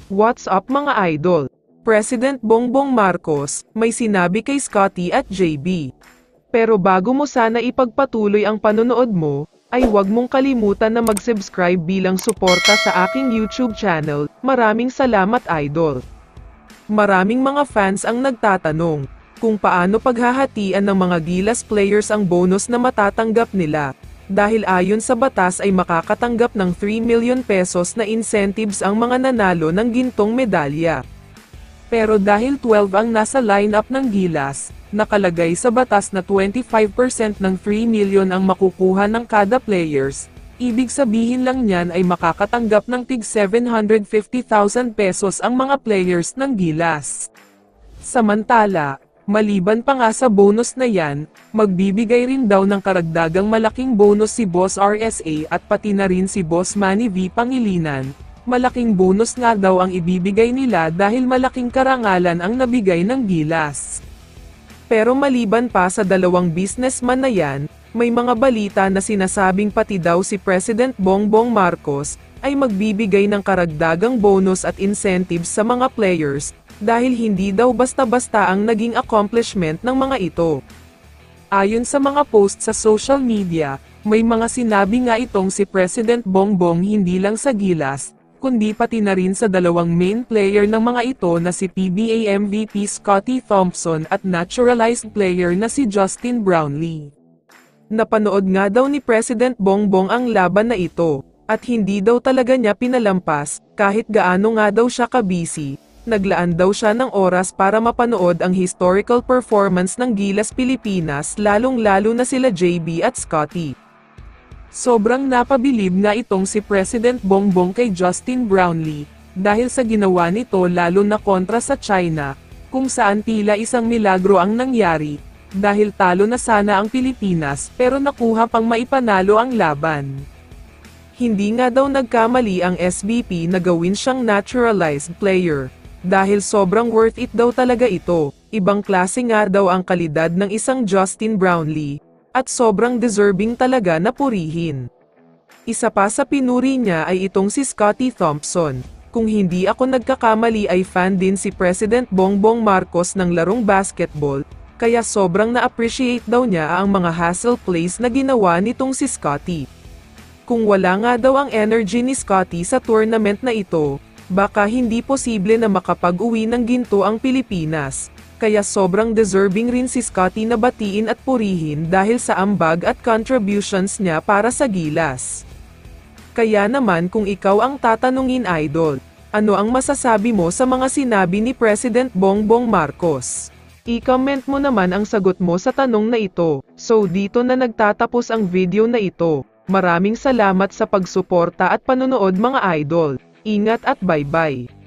What's up mga idol? President Bongbong Marcos, may sinabi kay Scottie at JB. Pero bago mo sana ipagpatuloy ang panonood mo, ay huwag mong kalimutan na mag-subscribe bilang suporta sa aking YouTube channel. Maraming salamat idol. Maraming mga fans ang nagtatanong kung paano paghahatian ng mga Gilas players ang bonus na matatanggap nila. Dahil ayon sa batas ay makakatanggap ng 3 million pesos na incentives ang mga nanalo ng gintong medalya. Pero dahil 12 ang nasa lineup ng Gilas, nakalagay sa batas na 25% ng 3 million ang makukuha ng kada players, ibig sabihin lang niyan ay makakatanggap ng tig 750,000 pesos ang mga players ng Gilas. Samantala, maliban pa nga sa bonus na yan, magbibigay rin daw ng karagdagang malaking bonus si Boss RSA at pati na rin si Boss Manny V. Pangilinan. Malaking bonus nga daw ang ibibigay nila dahil malaking karangalan ang nabigay ng Gilas. Pero maliban pa sa dalawang businessman na yan, may mga balita na sinasabing pati daw si President Bongbong Marcos ay magbibigay ng karagdagang bonus at incentives sa mga players, dahil hindi daw basta-basta ang naging accomplishment ng mga ito. Ayon sa mga post sa social media, may mga sinabi nga itong si President Bongbong hindi lang sa Gilas, kundi pati na rin sa dalawang main player ng mga ito na si PBA MVP Scottie Thompson at naturalized player na si Justin Brownlee. Napanood nga daw ni President Bongbong ang laban na ito, at hindi daw talaga niya pinalampas, kahit gaano nga daw siya kabisi. Naglaan daw siya ng oras para mapanood ang historical performance ng Gilas Pilipinas, lalong-lalo na sila JB at Scottie. Sobrang napabilib nga itong si President Bongbong kay Justin Brownlee, dahil sa ginawa nito lalo na kontra sa China, kung saan tila isang milagro ang nangyari, dahil talo na sana ang Pilipinas pero nakuha pang maipanalo ang laban. Hindi nga daw nagkamali ang SBP na gawin siyang naturalized player. Dahil sobrang worth it daw talaga ito, ibang klase nga daw ang kalidad ng isang Justin Brownlee, at sobrang deserving talaga na purihin. Isa pa sa pinuri niya ay itong si Scottie Thompson. Kung hindi ako nagkakamali ay fan din si President Bongbong Marcos ng larong basketball, kaya sobrang na-appreciate daw niya ang mga hustle plays na ginawa nitong si Scottie. Kung wala nga daw ang energy ni Scottie sa tournament na ito, baka hindi posible na makapag-uwi ng ginto ang Pilipinas, kaya sobrang deserving rin si Scottie na batiin at purihin dahil sa ambag at contributions niya para sa Gilas. Kaya naman kung ikaw ang tatanungin idol, ano ang masasabi mo sa mga sinabi ni President Bongbong Marcos? I-comment mo naman ang sagot mo sa tanong na ito. So dito na nagtatapos ang video na ito. Maraming salamat sa pagsuporta at panonood mga idol. Ingat at bye-bye.